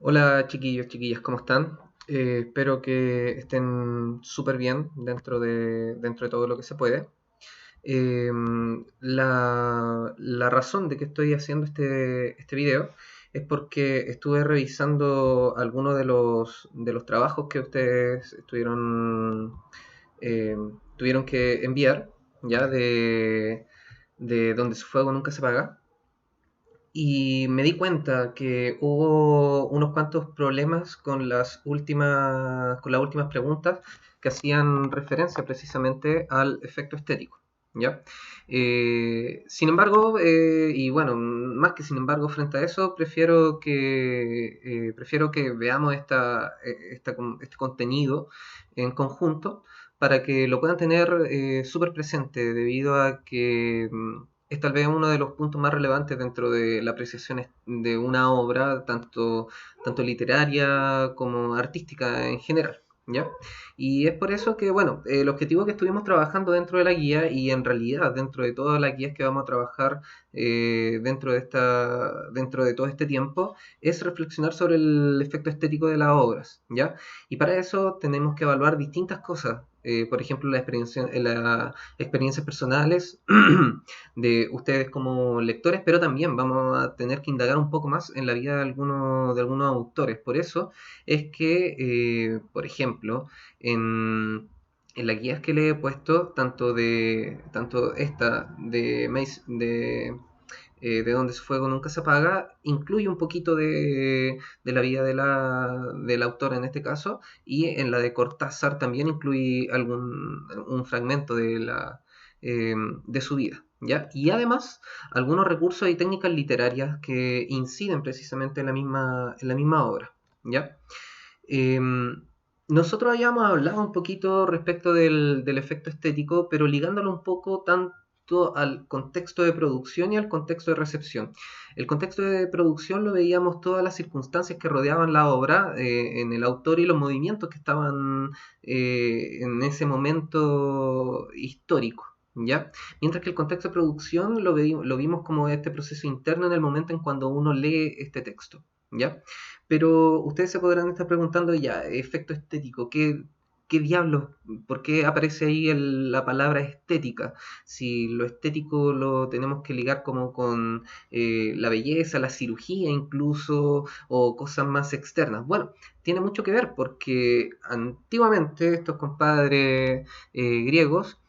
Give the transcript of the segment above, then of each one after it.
Hola chiquillos, chiquillas, ¿cómo están? Espero que estén súper bien dentro de todo lo que se puede. Eh, la razón de que estoy haciendo este video es porque estuve revisando algunos de los trabajos que ustedes eh, tuvieron que enviar, ya de Donde su fuego nunca se apaga. Y me di cuenta que hubo unos cuantos problemas con las últimas preguntas que hacían referencia precisamente al efecto estético, ¿ya? Sin embargo, y bueno, más que sin embargo, frente a eso, prefiero que veamos este contenido en conjunto para que lo puedan tener súper presente, debido a que es tal vez uno de los puntos más relevantes dentro de la apreciación de una obra, tanto literaria como artística en general, ¿ya? Y es por eso que, bueno, el objetivo que estuvimos trabajando dentro de la guía, y en realidad dentro de todas las guías que vamos a trabajar dentro de todo este tiempo, es reflexionar sobre el efecto estético de las obras, ¿ya? Y para eso tenemos que evaluar distintas cosas. Por ejemplo, las experiencias personales de ustedes como lectores, pero también vamos a tener que indagar un poco más en la vida de algunos autores. Por eso es que, por ejemplo, en las guías que le he puesto, tanto esta de Donde su fuego nunca se apaga, incluye un poquito de la vida del autor en este caso, y en la de Cortázar también incluye un fragmento eh, de su vida, ¿ya? Y además, algunos recursos y técnicas literarias que inciden precisamente en la misma obra, ¿ya? Nosotros habíamos hablado un poquito respecto del efecto estético, pero ligándolo un poco tanto al contexto de producción y al contexto de recepción. El contexto de producción lo veíamos todas las circunstancias que rodeaban la obra, en el autor y los movimientos que estaban en ese momento histórico, ¿ya? Mientras que el contexto de producción lo vimos como este proceso interno en el momento en cuando uno lee este texto, ¿ya? Pero ustedes se podrán estar preguntando ya, efecto estético, ¿qué diablos? ¿Por qué aparece ahí la palabra estética? Si lo estético lo tenemos que ligar como con la belleza, la cirugía incluso, o cosas más externas. Bueno, tiene mucho que ver porque antiguamente estos compadres griegos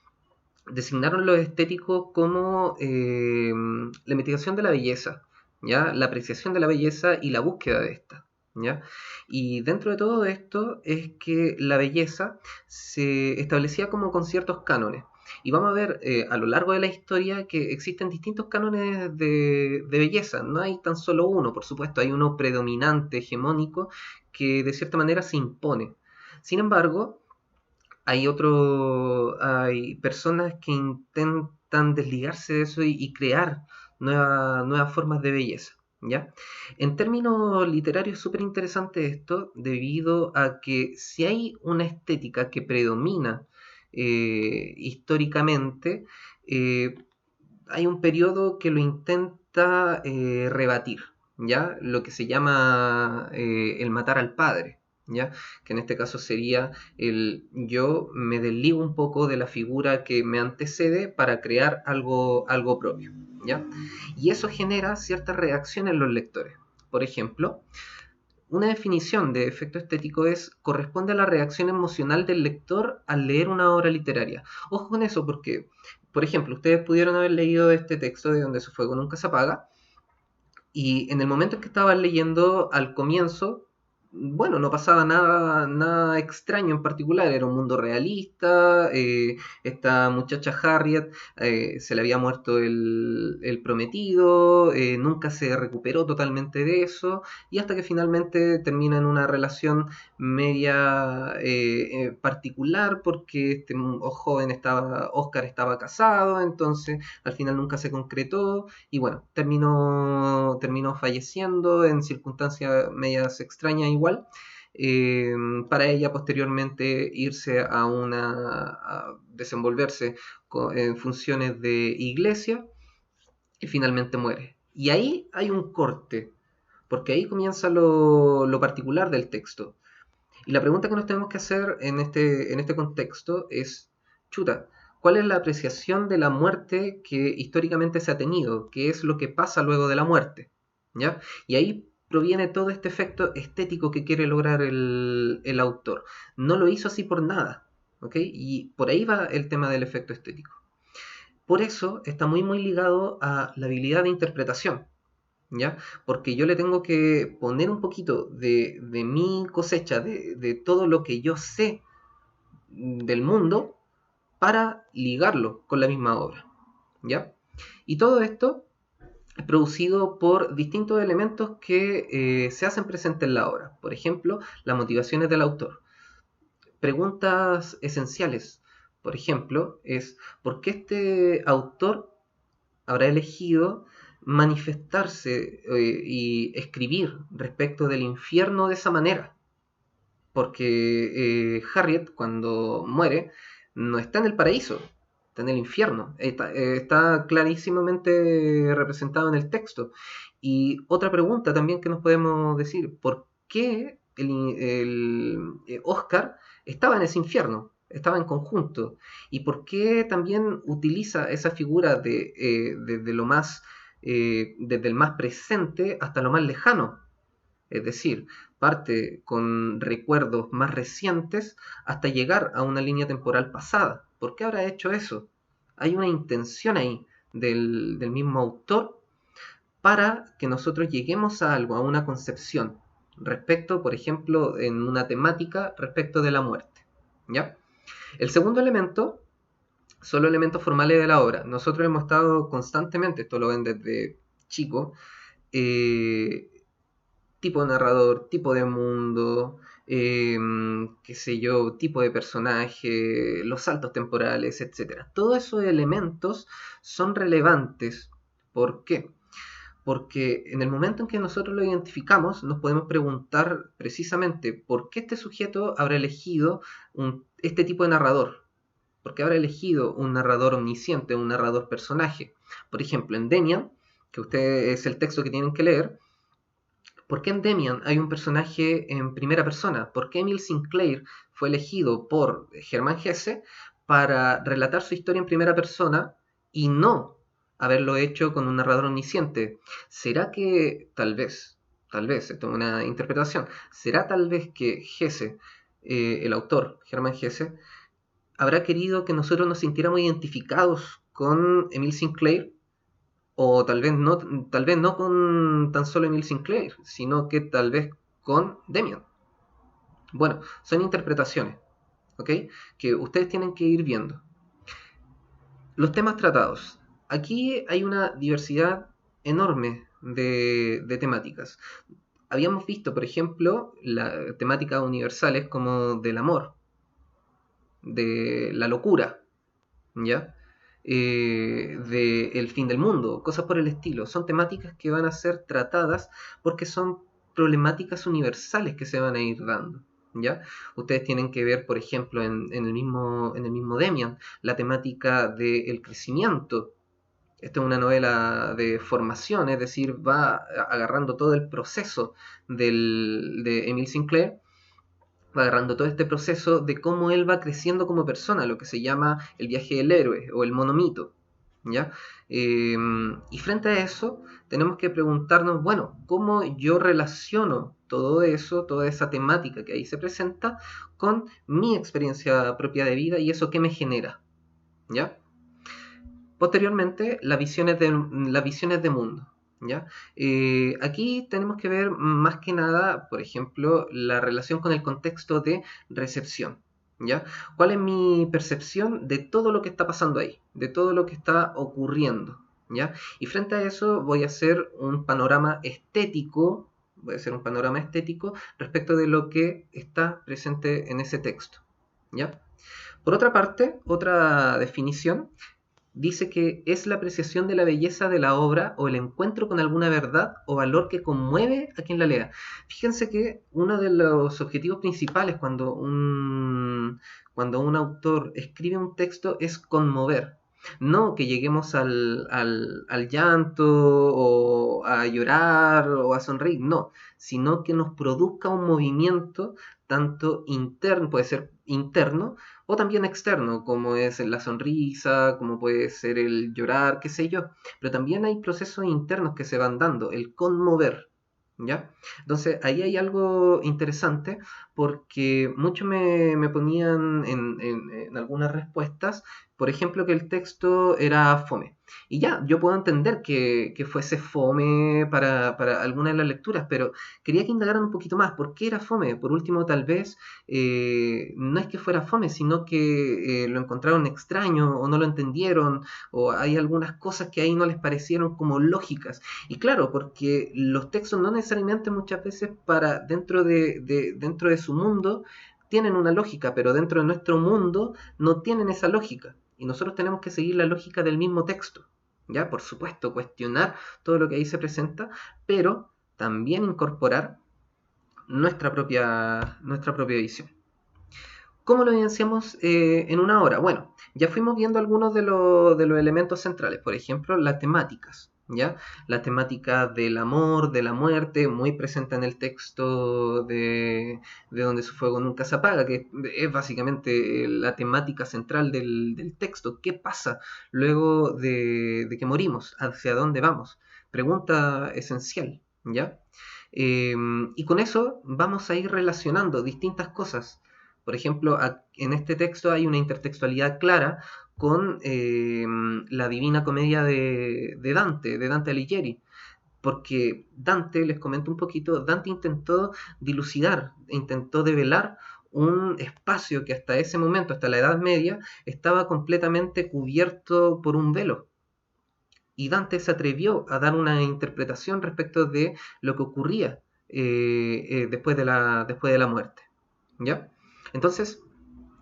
designaron lo estético como la investigación de la belleza, ¿ya? La apreciación de la belleza y la búsqueda de esta, ¿ya? Y dentro de todo esto es que la belleza se establecía como con ciertos cánones. Y vamos a ver a lo largo de la historia que existen distintos cánones de belleza. No hay tan solo uno, por supuesto, hay uno predominante, hegemónico, que de cierta manera se impone. Sin embargo, hay personas que intentan desligarse de eso y crear nuevas formas de belleza, ¿ya? En términos literarios es súper interesante esto, debido a que si hay una estética que predomina históricamente, eh, hay un periodo que lo intenta rebatir, ¿ya? Lo que se llama el matar al padre, ¿ya? Que en este caso sería el yo me desligo un poco de la figura que me antecede para crear algo propio, ¿ya? Y eso genera ciertas reacciones en los lectores. Por ejemplo, una definición de efecto estético corresponde a la reacción emocional del lector al leer una obra literaria. Ojo con eso porque, por ejemplo, ustedes pudieron haber leído este texto de Donde su fuego nunca se apaga, y en el momento en que estaban leyendo, al comienzo, bueno, no pasaba nada extraño en particular, era un mundo realista. Esta muchacha Harriet, se le había muerto el prometido, nunca se recuperó totalmente de eso, y hasta que finalmente termina en una relación media particular, porque Oscar estaba casado, entonces al final nunca se concretó, y bueno, terminó falleciendo en circunstancias medias extrañas igual, eh, para ella posteriormente irse a desenvolverse en funciones de iglesia, y finalmente muere. Y ahí hay un corte, porque ahí comienza lo particular del texto. Y la pregunta que nos tenemos que hacer en este contexto es, chuta, ¿cuál es la apreciación de la muerte que históricamente se ha tenido? ¿Qué es lo que pasa luego de la muerte? ¿Ya? Y ahí proviene todo este efecto estético que quiere lograr el autor. No lo hizo así por nada, ¿ok? Y por ahí va el tema del efecto estético. Por eso está muy ligado a la habilidad de interpretación, ¿ya? Porque yo le tengo que poner un poquito de mi cosecha, de todo lo que yo sé del mundo para ligarlo con la misma obra, ¿ya? Y todo esto es producido por distintos elementos que se hacen presentes en la obra. Por ejemplo, las motivaciones del autor. Preguntas esenciales, por ejemplo, es ¿por qué este autor habrá elegido manifestarse y escribir respecto del infierno de esa manera? Porque Harriet, cuando muere, no está en el paraíso, está en el infierno. Está clarísimamente representado en el texto. Y otra pregunta también que nos podemos decir, ¿por qué Oscar estaba en ese infierno? Estaba en conjunto. ¿Y por qué también utiliza esa figura de lo más, desde el más presente hasta lo más lejano? Es decir, parte con recuerdos más recientes hasta llegar a una línea temporal pasada. ¿Por qué habrá hecho eso? Hay una intención ahí del mismo autor para que nosotros lleguemos a algo, a una concepción respecto, por ejemplo, en una temática respecto de la muerte. ¿Ya? El segundo elemento son los elementos formales de la obra. Nosotros hemos estado constantemente, esto lo ven desde chico, eh, tipo de narrador, tipo de mundo, qué sé yo, tipo de personaje, los saltos temporales, etcétera. Todos esos elementos son relevantes. ¿Por qué? Porque en el momento en que nosotros lo identificamos, nos podemos preguntar precisamente por qué este sujeto habrá elegido este tipo de narrador. ¿Por qué habrá elegido un narrador omnisciente, un narrador personaje? Por ejemplo, en Demian, que usted es el texto que tienen que leer, ¿por qué en Demian hay un personaje en primera persona? ¿Por qué Emil Sinclair fue elegido por Germán Hesse para relatar su historia en primera persona y no haberlo hecho con un narrador omnisciente? ¿Será que tal vez, esto es una interpretación, será tal vez que Hesse, el autor, Germán Hesse, habrá querido que nosotros nos sintiéramos identificados con Emil Sinclair? O tal vez no con tan solo Emil Sinclair, sino que tal vez con Demian. Bueno, son interpretaciones, ¿ok? Que ustedes tienen que ir viendo. Los temas tratados. Aquí hay una diversidad enorme de temáticas. Habíamos visto, por ejemplo, las temáticas universales como del amor, de la locura, ¿ya? De el fin del mundo, cosas por el estilo. Son temáticas que van a ser tratadas porque son problemáticas universales que se van a ir dando. ¿Ya? Ustedes tienen que ver, por ejemplo, en el mismo Demian, la temática del crecimiento. Esta es una novela de formación, es decir, va agarrando todo el proceso de Emil Sinclair, va agarrando todo este proceso de cómo él va creciendo como persona, lo que se llama el viaje del héroe o el monomito, ¿ya? Y frente a eso tenemos que preguntarnos, bueno, ¿cómo yo relaciono todo eso, toda esa temática que ahí se presenta con mi experiencia propia de vida y eso qué me genera, ¿ya? Posteriormente, las visiones de mundo. ¿Ya? Aquí tenemos que ver más que nada, por ejemplo, la relación con el contexto de recepción. ¿Ya? ¿Cuál es mi percepción de todo lo que está pasando ahí? De todo lo que está ocurriendo. ¿Ya? Y frente a eso voy a hacer un panorama estético. Voy a hacer un panorama estético respecto de lo que está presente en ese texto. ¿Ya? Por otra parte, otra definición dice que es la apreciación de la belleza de la obra o el encuentro con alguna verdad o valor que conmueve a quien la lea. Fíjense que uno de los objetivos principales cuando un autor escribe un texto es conmover. No que lleguemos al llanto o a llorar o a sonreír, no, sino que nos produzca un movimiento tanto interno, puede ser interno o también externo, como es la sonrisa, como puede ser el llorar, qué sé yo. Pero también hay procesos internos que se van dando, el conmover, ¿ya? Entonces ahí hay algo interesante porque muchos me ponían en algunas respuestas, por ejemplo, que el texto era fome. Y ya, yo puedo entender que fuese fome para algunas de las lecturas, pero quería que indagaran un poquito más. ¿Por qué era fome? Por último, tal vez no es que fuera fome, sino que lo encontraron extraño o no lo entendieron, o hay algunas cosas que ahí no les parecieron como lógicas. Y claro, porque los textos no necesariamente muchas veces para dentro de su mundo tienen una lógica, pero dentro de nuestro mundo no tienen esa lógica. Y nosotros tenemos que seguir la lógica del mismo texto. ¿Ya? Por supuesto, cuestionar todo lo que ahí se presenta, pero también incorporar nuestra propia visión. ¿Cómo lo evidenciamos en una hora? Bueno, ya fuimos viendo algunos de los elementos centrales, por ejemplo, las temáticas, ¿ya? La temática del amor, de la muerte, muy presente en el texto de Donde su fuego nunca se apaga, que es básicamente la temática central del texto. ¿Qué pasa luego de que morimos? ¿Hacia dónde vamos? Pregunta esencial, ¿ya? Y con eso vamos a ir relacionando distintas cosas. Por ejemplo, en este texto hay una intertextualidad clara con la Divina Comedia de Dante Alighieri. Porque Dante, les comento un poquito, Dante intentó dilucidar, intentó develar un espacio que hasta ese momento, hasta la Edad Media, estaba completamente cubierto por un velo. Y Dante se atrevió a dar una interpretación respecto de lo que ocurría después de la muerte. ¿Ya? Entonces,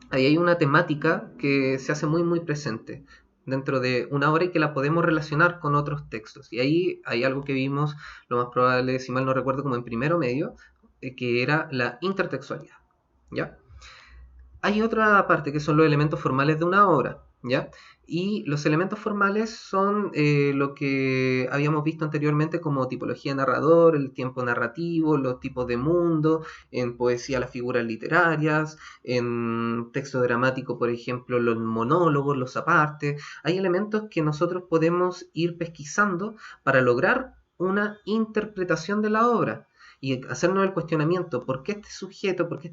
ahí hay una temática que se hace muy muy presente dentro de una obra y que la podemos relacionar con otros textos. Y ahí hay algo que vimos, lo más probable, si mal no recuerdo, como en primero medio, que era la intertextualidad. ¿Ya? Hay otra parte que son los elementos formales de una obra, ¿ya? Y los elementos formales son lo que habíamos visto anteriormente como tipología narrador, el tiempo narrativo, los tipos de mundo, en poesía las figuras literarias, en texto dramático, por ejemplo, los monólogos, los apartes. Hay elementos que nosotros podemos ir pesquisando para lograr una interpretación de la obra y hacernos el cuestionamiento, ¿por qué este sujeto, por qué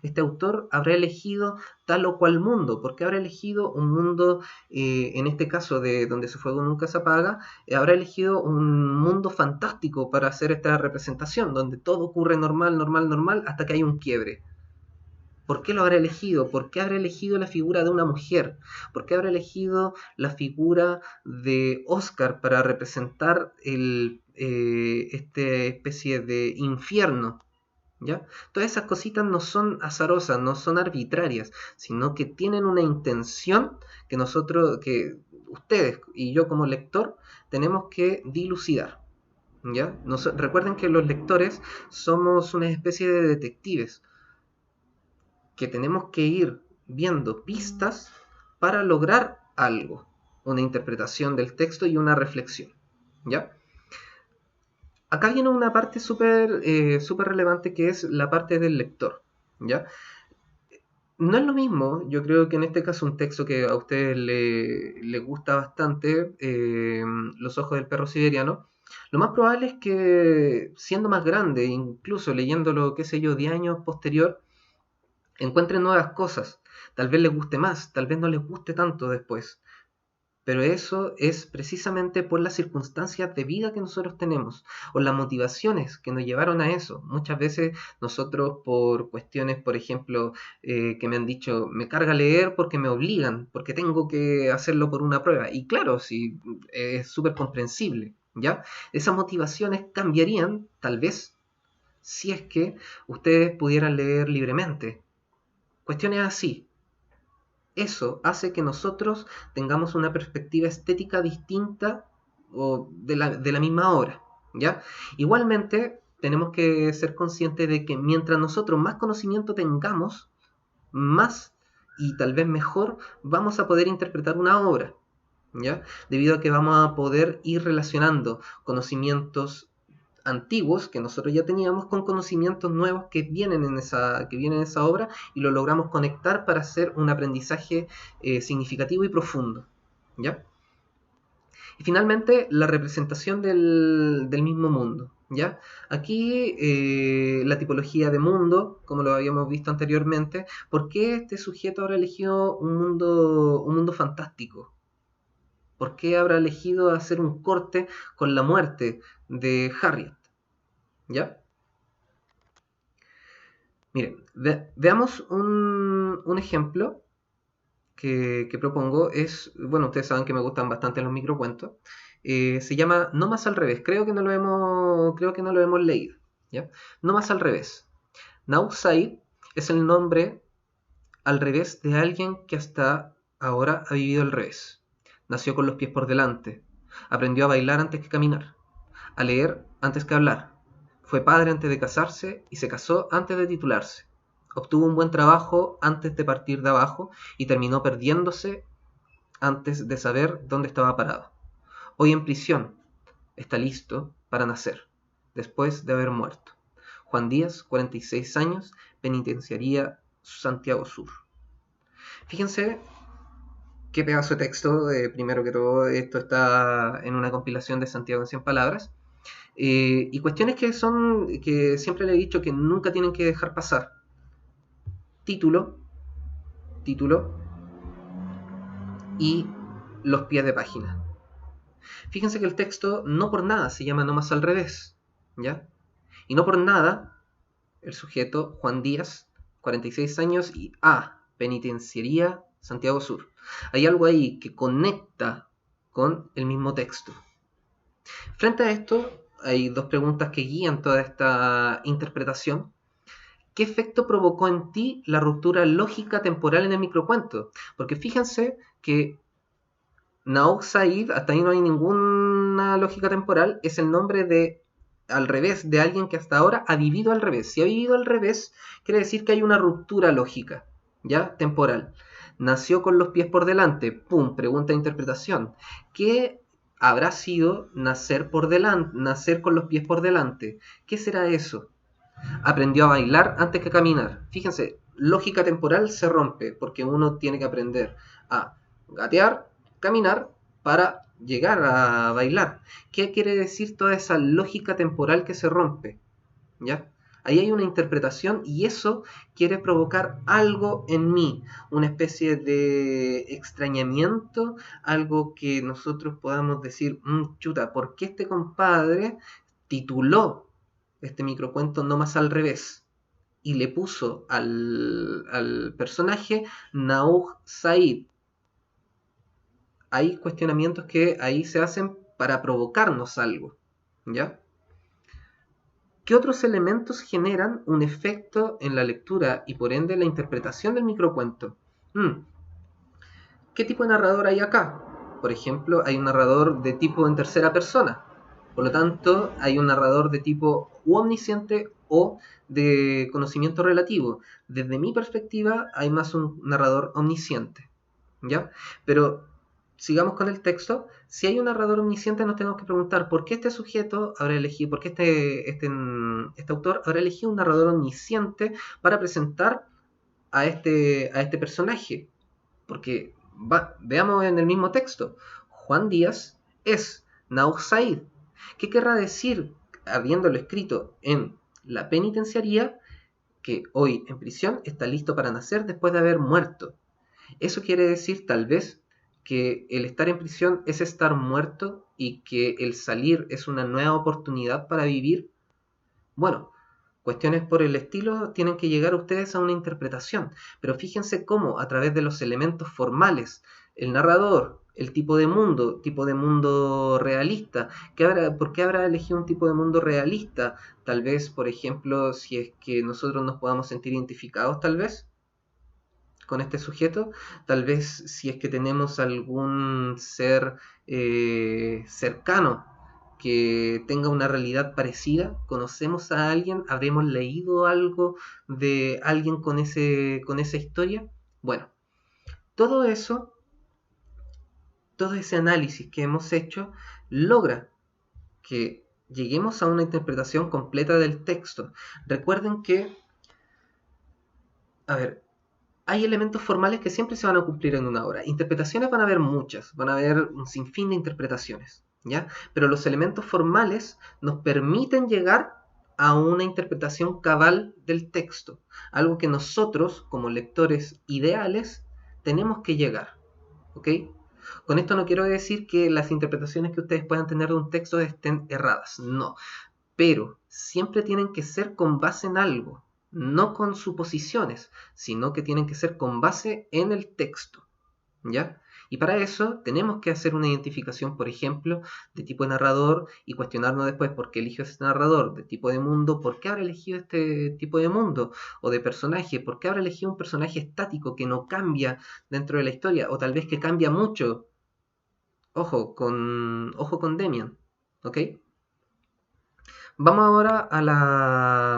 este autor habrá elegido tal o cual mundo? ¿Por qué habrá elegido un mundo, en este caso de Donde su fuego nunca se apaga, habrá elegido un mundo fantástico para hacer esta representación, donde todo ocurre normal, normal, normal, hasta que hay un quiebre? ¿Por qué lo habrá elegido? ¿Por qué habrá elegido la figura de una mujer? ¿Por qué habrá elegido la figura de Oscar para representar esta especie de infierno? ¿Ya? Todas esas cositas no son azarosas, no son arbitrarias, sino que tienen una intención que que ustedes y yo como lector, tenemos que dilucidar. ¿Ya? Recuerden que los lectores somos una especie de detectives que tenemos que ir viendo pistas para lograr algo, una interpretación del texto y una reflexión. ¿Ya? Acá viene una parte súper relevante que es la parte del lector. ¿Ya? No es lo mismo, yo creo que en este caso un texto que a ustedes le gusta bastante, Los ojos del perro siberiano, lo más probable es que siendo más grande, incluso leyéndolo, qué sé yo, 10 años posterior, encuentren nuevas cosas. Tal vez les guste más, tal vez no les guste tanto después. Pero eso es precisamente por las circunstancias de vida que nosotros tenemos, o las motivaciones que nos llevaron a eso. Muchas veces nosotros por cuestiones, por ejemplo, que me han dicho, me carga leer porque me obligan, porque tengo que hacerlo por una prueba. Y claro, sí, es súper comprensible, ¿ya? Esas motivaciones cambiarían, tal vez, si es que ustedes pudieran leer libremente. Cuestiones así. Eso hace que nosotros tengamos una perspectiva estética distinta o de la misma obra, ¿ya? Igualmente, tenemos que ser conscientes de que mientras nosotros más conocimiento tengamos, más y tal vez mejor vamos a poder interpretar una obra, ¿ya? Debido a que vamos a poder ir relacionando conocimientos antiguos que nosotros ya teníamos con conocimientos nuevos que vienen en esa obra, y lo logramos conectar para hacer un aprendizaje significativo y profundo, ¿ya? Y finalmente, la representación del mismo mundo, ¿ya? Aquí la tipología de mundo, como lo habíamos visto anteriormente. ¿Por qué este sujeto habrá elegido un mundo fantástico? ¿Por qué habrá elegido hacer un corte con la muerte de Harriet? ¿Ya? Miren, veamos un ejemplo que propongo. Bueno, ustedes saben que me gustan bastante los microcuentos. Se llama No más al revés. Creo que no lo hemos leído. ¿Ya? No más al revés. Now Said es el nombre al revés de alguien que hasta ahora ha vivido al revés. Nació con los pies por delante. Aprendió a bailar antes que caminar. A leer antes que hablar. Fue padre antes de casarse y se casó antes de titularse. Obtuvo un buen trabajo antes de partir de abajo y terminó perdiéndose antes de saber dónde estaba parado. Hoy en prisión está listo para nacer, después de haber muerto. Juan Díaz, 46 años, penitenciaría Santiago Sur. Fíjense qué pedazo de texto. Primero que todo, esto está en una compilación de Santiago en 100 palabras. Y cuestiones que siempre le he dicho que nunca tienen que dejar pasar. Título y los pies de página. Fíjense que el texto no por nada se llama No más al revés, ¿ya? Y no por nada el sujeto Juan Díaz, 46 años, y penitenciaría Santiago Sur. Hay algo ahí que conecta con el mismo texto. Frente a esto, hay dos preguntas que guían toda esta interpretación. ¿Qué efecto provocó en ti la ruptura lógica temporal en el microcuento? Porque fíjense que Naouk Said, hasta ahí no hay ninguna lógica temporal, es el nombre de al revés de alguien que hasta ahora ha vivido al revés. Si ha vivido al revés, quiere decir que hay una ruptura lógica, ¿ya? Temporal. Nació con los pies por delante. Pum, pregunta de interpretación. ¿Qué habrá sido nacer por delante, nacer con los pies por delante? ¿Qué será eso? Aprendió a bailar antes que caminar. Fíjense, lógica temporal se rompe porque uno tiene que aprender a gatear, caminar para llegar a bailar. ¿Qué quiere decir toda esa lógica temporal que se rompe? ¿Ya? Ahí hay una interpretación y eso quiere provocar algo en mí, una especie de extrañamiento, algo que nosotros podamos decir, chuta, ¿por qué este compadre tituló este microcuento No más al revés? Y le puso al personaje Naouk Said. Hay cuestionamientos que ahí se hacen para provocarnos algo, ¿ya? ¿Qué otros elementos generan un efecto en la lectura y por ende la interpretación del microcuento? ¿Qué tipo de narrador hay acá? Por ejemplo, hay un narrador de tipo en tercera persona. Por lo tanto, hay un narrador de tipo omnisciente o de conocimiento relativo. Desde mi perspectiva, hay más un narrador omnisciente, ¿ya? Pero sigamos con el texto. Si hay un narrador omnisciente, nos tenemos que preguntar por qué este sujeto habrá elegido, por qué este autor habrá elegido un narrador omnisciente para presentar a este personaje. Porque veamos en el mismo texto. Juan Díaz es Naouk Said. ¿Qué querrá decir, habiéndolo escrito en la penitenciaría, que hoy en prisión está listo para nacer después de haber muerto? Eso quiere decir tal vez que el estar en prisión es estar muerto y que el salir es una nueva oportunidad para vivir. Bueno, cuestiones por el estilo tienen que llegar ustedes a una interpretación, pero fíjense cómo a través de los elementos formales, el narrador, el tipo de mundo realista. ¿Por qué habrá elegido un tipo de mundo realista? Tal vez, por ejemplo, si es que nosotros nos podamos sentir identificados, tal vez con este sujeto, tal vez si es que tenemos algún ser cercano que tenga una realidad parecida, conocemos a alguien, habremos leído algo de alguien con esa historia. Bueno, Todo eso, todo ese análisis que hemos hecho, logra que lleguemos a una interpretación completa del texto. Recuerden que, a ver, hay elementos formales que siempre se van a cumplir en una obra. Interpretaciones van a haber muchas, van a haber un sinfín de interpretaciones, ¿ya? Pero los elementos formales nos permiten llegar a una interpretación cabal del texto, algo que nosotros, como lectores ideales, tenemos que llegar, ¿ok? Con esto no quiero decir que las interpretaciones que ustedes puedan tener de un texto estén erradas, no, pero siempre tienen que ser con base en algo, no con suposiciones, sino que tienen que ser con base en el texto, ¿ya? Y para eso tenemos que hacer una identificación, por ejemplo, de tipo de narrador y cuestionarnos después por qué eligió ese narrador, de tipo de mundo, por qué habrá elegido este tipo de mundo, o de personaje, por qué habrá elegido un personaje estático que no cambia dentro de la historia, o tal vez que cambia mucho. Ojo con Demian, ¿ok? Vamos ahora a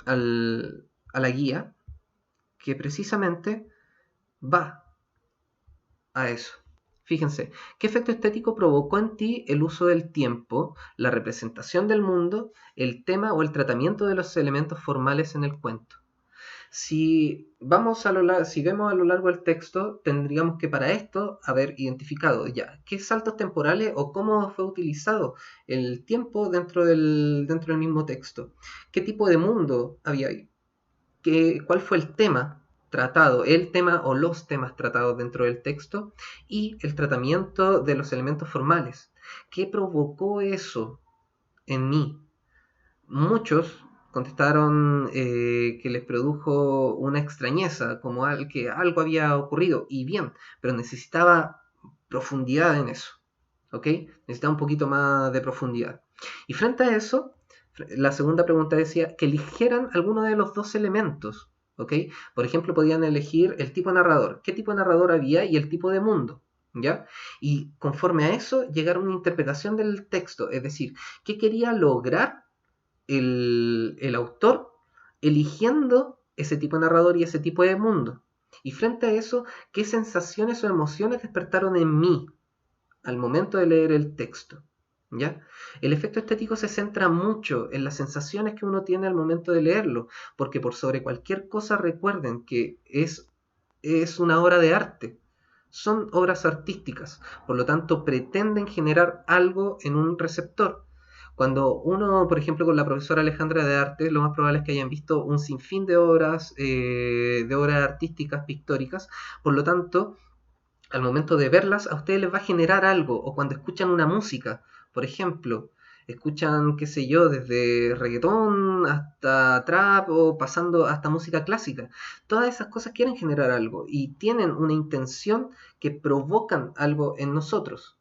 a la guía que precisamente va a eso. Fíjense, ¿qué efecto estético provocó en ti el uso del tiempo, la representación del mundo, el tema o el tratamiento de los elementos formales en el cuento? Si vemos a lo largo del texto, tendríamos que para esto haber identificado ya qué saltos temporales o cómo fue utilizado el tiempo dentro del mismo texto, qué tipo de mundo había ahí, cuál fue el tema tratado, el tema o los temas tratados dentro del texto y el tratamiento de los elementos formales. ¿Qué provocó eso en mí? Muchos contestaron que les produjo una extrañeza, como que algo había ocurrido, y bien, pero necesitaba profundidad en eso, ¿ok? Necesitaba un poquito más de profundidad. Y frente a eso, la segunda pregunta decía que eligieran alguno de los dos elementos, ¿ok? Por ejemplo, podían elegir el tipo de narrador, qué tipo de narrador había y el tipo de mundo, ¿ya? Y conforme a eso, llegar a una interpretación del texto, es decir, qué quería lograr el autor eligiendo ese tipo de narrador y ese tipo de mundo. Y frente a eso, ¿qué sensaciones o emociones despertaron en mí al momento de leer el texto? ¿Ya? El efecto estético se centra mucho en las sensaciones que uno tiene al momento de leerlo, porque por sobre cualquier cosa recuerden que es una obra de arte, son obras artísticas, por lo tanto pretenden generar algo en un receptor. Cuando uno, por ejemplo, con la profesora Alejandra de Arte, lo más probable es que hayan visto un sinfín de obras artísticas, pictóricas, por lo tanto, al momento de verlas, a ustedes les va a generar algo, o cuando escuchan una música, por ejemplo, escuchan, qué sé yo, desde reggaetón hasta trap o pasando hasta música clásica. Todas esas cosas quieren generar algo y tienen una intención que provocan algo en nosotros.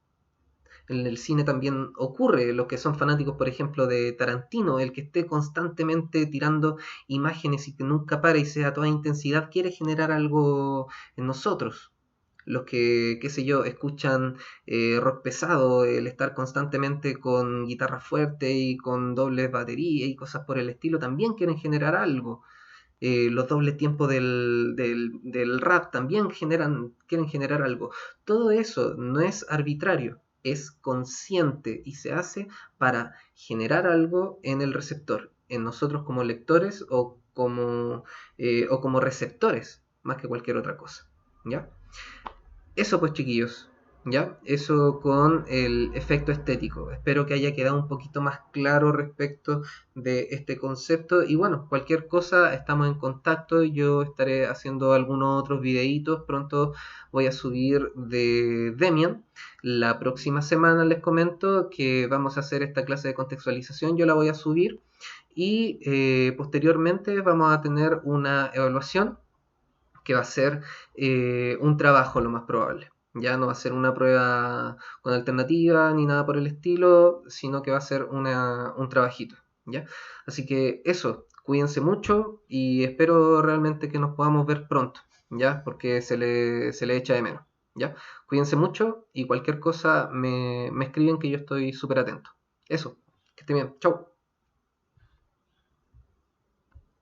En el cine también ocurre, los que son fanáticos, por ejemplo, de Tarantino, el que esté constantemente tirando imágenes y que nunca para y sea a toda intensidad, quiere generar algo en nosotros. Los que, qué sé yo, escuchan rock pesado, el estar constantemente con guitarra fuerte y con dobles baterías y cosas por el estilo, también quieren generar algo. Los dobles tiempos del rap también quieren generar algo. Todo eso no es arbitrario, es consciente y se hace para generar algo en el receptor, en nosotros como lectores o como receptores, más que cualquier otra cosa. ¿Ya? Eso pues chiquillos, ¿ya? Eso con el efecto estético. Espero que haya quedado un poquito más claro respecto de este concepto. Y bueno, cualquier cosa estamos en contacto. Yo estaré haciendo algunos otros videitos. Pronto voy a subir de Demian. La próxima semana les comento que vamos a hacer esta clase de contextualización. Yo la voy a subir. Y posteriormente vamos a tener una evaluación que va a ser un trabajo lo más probable. Ya no va a ser una prueba con alternativa ni nada por el estilo, sino que va a ser un trabajito. ¿Ya? Así que eso, cuídense mucho y espero realmente que nos podamos ver pronto, ¿ya? Porque se le echa de menos. ¿Ya? Cuídense mucho y cualquier cosa me escriben que yo estoy súper atento. Eso, que estén bien. Chau.